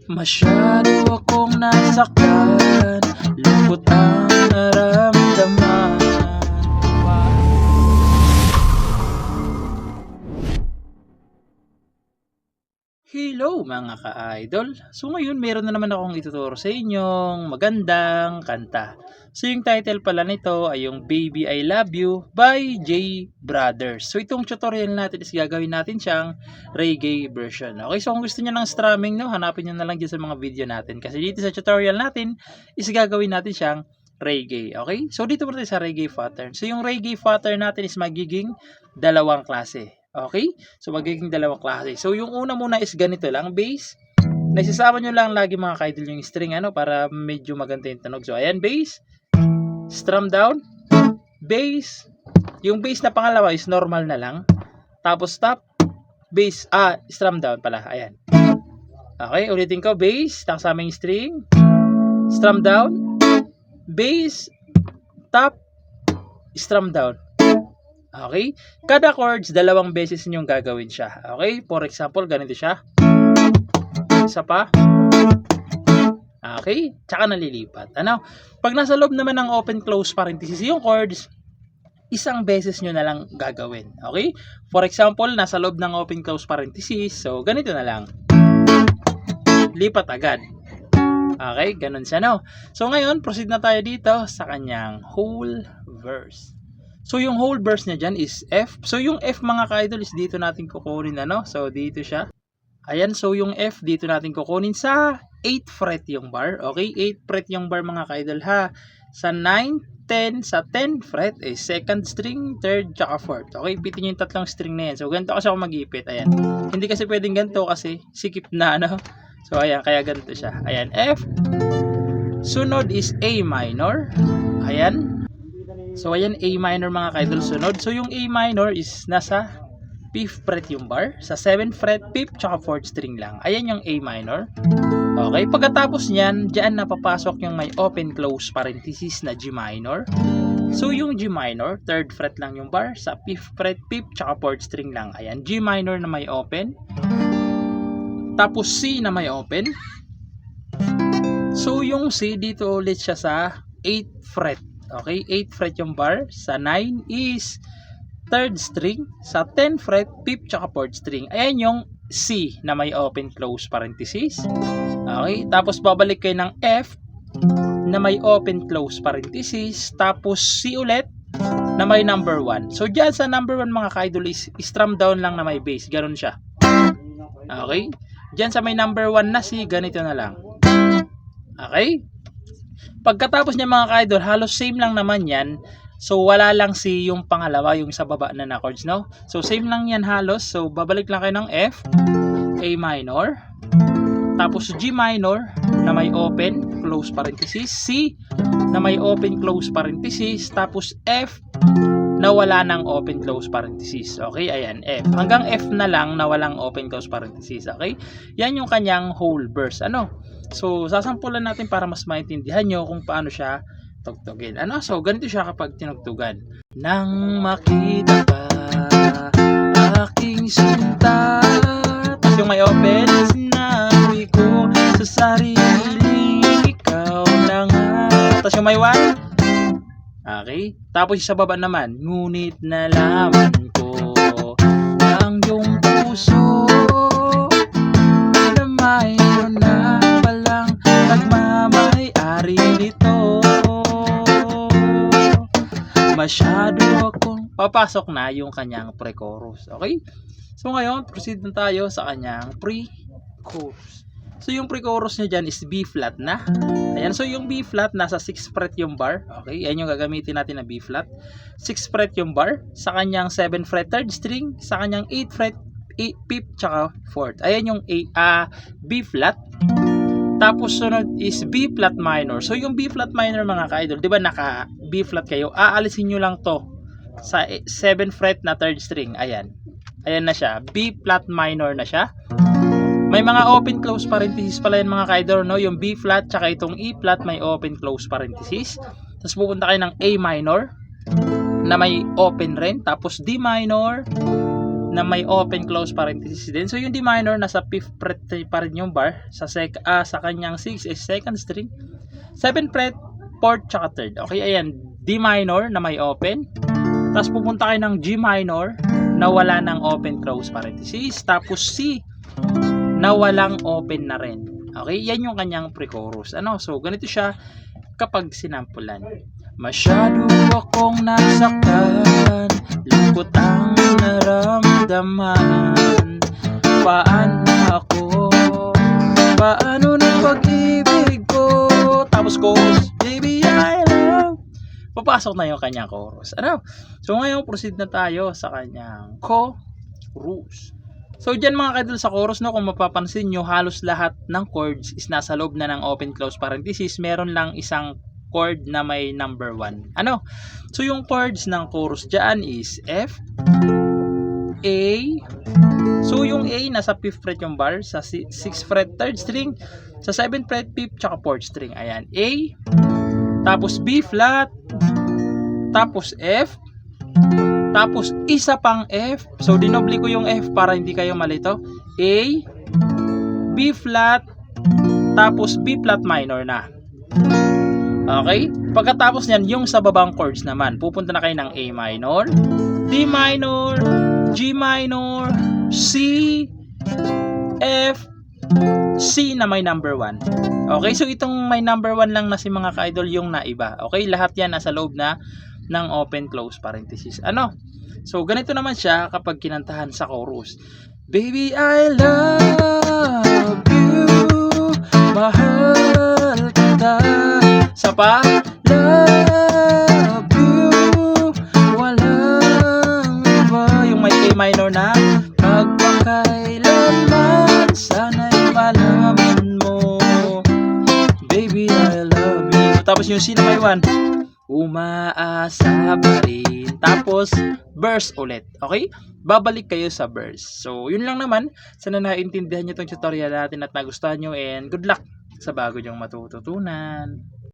Masyado akong nasaktan, lungkot ang naramdaman. Hello mga ka-idol! So ngayon meron na naman akong ituturo sa inyong magandang kanta. So yung title pala nito ay yung Baby I Love You by J Brothers. So itong tutorial natin is gagawin natin siyang reggae version. Okay, so kung gusto niyo ng strumming, no, hanapin niyo na lang dyan sa mga video natin. Kasi dito sa tutorial natin is gagawin natin siyang reggae. Okay, so dito po tayo sa reggae pattern. So yung reggae pattern natin is magiging dalawang klase. Okay? So, magiging dalawang klase. So, yung una muna is ganito lang, bass. Naisasama nyo lang lagi mga ka-idol yung string, para medyo maganda yung tunog. So, ayan, bass. Strum down. Bass. Yung bass na pangalawa is normal na lang. Tapos, top. Bass. Strum down pala. Ayan. Okay, ulitin ko. Bass. Kasama yung string. Strum down. Bass. Top. Strum down. Okay? Kada chords, dalawang beses ninyong gagawin siya. Okay? For example, ganito siya. Isa pa. Okay? Tsaka nalilipat. Pag nasa loob naman ng open-close parenthesis, yung chords, isang beses nyo na lang gagawin. Okay? For example, nasa loob ng open-close parenthesis, so ganito na lang. Lipat agad. Okay? Ganun siya, no? So ngayon, proceed na tayo dito sa kanyang whole verse. So, yung whole verse niya dyan is F. So, yung F mga ka-idol is dito natin kukunin, So, dito siya. Ayan, so yung F dito natin kukunin sa 8th fret yung bar. Okay, 8th fret yung bar mga ka-idol, ha. Sa 9, 10, sa 10th fret is 2nd string, 3rd, tsaka 4th. Okay, ipitin nyo yung tatlong string na yan. So, ganito kasi ako mag-ipit. Ayan. Hindi kasi pwedeng ganito kasi sikip na, So, ayan, kaya ganito siya. Ayan, F. Sunod is A minor. Ayan. So, ayan, A minor mga ka-idol sunod. So, yung A minor is nasa 5th fret yung bar. Sa 7th fret, 5th, tsaka 4th string lang. Ayan yung A minor. Okay, pagkatapos nyan, dyan napapasok yung may open-close parenthesis na G minor. So, yung G minor, 3rd fret lang yung bar. Sa 5th fret, 5th, tsaka 4th string lang. Ayan, G minor na may open. Tapos C na may open. So, yung C, dito ulit siya sa 8th fret. Okay, 8th fret yung bar. Sa 9 is 3rd string. Sa 10th fret, 5th tsaka 4th string. Ayan yung C na may open close parenthesis. Okay, tapos babalik kayo ng F na may open close parenthesis. Tapos C ulit na may number 1. So dyan sa number 1 mga ka-idol is strum down lang na may bass. Ganun siya. Okay, dyan sa may number 1 na C, ganito na lang. Okay, pagkatapos niya mga ka-idol, halos same lang naman yan. So, wala lang si yung pangalawa, yung sa baba na chords, no? So, same lang yan halos. So, babalik lang kayo ng F, A minor, tapos G minor na may open, close parenthesis, C na may open, close parenthesis, tapos F na wala ng open, close parenthesis. Okay, ayan, F. Hanggang F na lang na walang open, close parenthesis. Okay, yan yung kanyang whole verse. So, sasampulan natin para mas maintindihan nyo kung paano siya tugtugin. So, ganito siya kapag tinugtugan. Nang makita ka, aking sinta. Tapos yung may open, sinabi ko sa sarili, ikaw na nga. Tapos yung may one. Okay. Tapos sa baba naman, ngunit nalaman ko ang iyong puso na mayroon na palang nagmamay-ari nito. Masyado akong papasok na yung kanyang pre-chorus. Okay? So ngayon, proceed na tayo sa kanyang pre-chorus. So yung pre-chorus niya dyan is B flat na. Ayan, so yung B flat nasa 6th fret yung bar. Okay, yan yung gagamitin natin na B flat. 6th fret yung bar. Sa kanyang 7th fret 3rd string. Sa kanyang 8th fret 5th tsaka 4th. Ayan yung B flat. Tapos sunod is B flat minor. So yung B flat minor mga ka-idol, 'di ba naka B flat kayo? Aalisin niyo lang 'to sa 7th fret na 3rd string. Ayan. Ayan na siya. B flat minor na siya. May mga open close parenthesis pala yan mga ka-idol, no? Yung B flat tsaka itong E flat may open close parenthesis. Tapos pupunta kayo ng A minor na may open rin. Tapos D minor, na may open close parenthesis din. So yung D minor nasa 5th fret pa rin yung bar sa kanyang 6 is second string. 7th fret, 4th tsaka 3rd. Okay, ayan, D minor na may open. Tapos pupunta kayo ng G minor na wala ng open close parenthesis. Tapos C na walang open na rin. Okay, yan yung kanyang pre-chorus. Ano? So ganito siya kapag sinampulan. Masyado akong nasaktan, lungkot ang naramdaman. Paano ng pag-ibig ko? Tapos chorus, baby I love. Papasok na yung kanyang chorus. Ano? So ngayon proceed na tayo sa kanyang chorus. So dyan mga kaidol sa chorus, no, kung mapapansin nyo, halos lahat ng chords is nasa loob na ng open close parenthesis. Meron lang isang chord na may number 1. Ano? So yung chords ng chorus dyan is F, A. So yung A nasa 5th fret yung bar, sa 6th fret 3rd string, sa 7th fret 5th tsaka 4th string. Ayan, A, tapos B flat, tapos F, tapos isa pang F. So dinoble ko yung F para hindi kayo malito. A, B flat, tapos B flat minor na. Okay? Pagkatapos niyan, yung sa babang chords naman, pupunta na kayo ng A minor, D minor, G minor, C, F, C na may number 1. Okay? So itong may number 1 lang na si mga ka-idol yung naiba. Okay? Lahat yan nasa loob na ng open close parenthesis. Ano? So ganito naman siya kapag kinantahan sa chorus. Baby I love you, mahal kita. Sa pa, love you, walang iba. Yung may A minor na, magpakailanman, sana'y malaman mo, baby I love you. Tapos yung C na may 1, umaasa pa rin. Tapos, verse ulit. Okay? Babalik kayo sa verse. So, yun lang naman. Sana naintindihan nyo itong tutorial natin at nagustuhan nyo. And good luck sa bago nyong matututunan.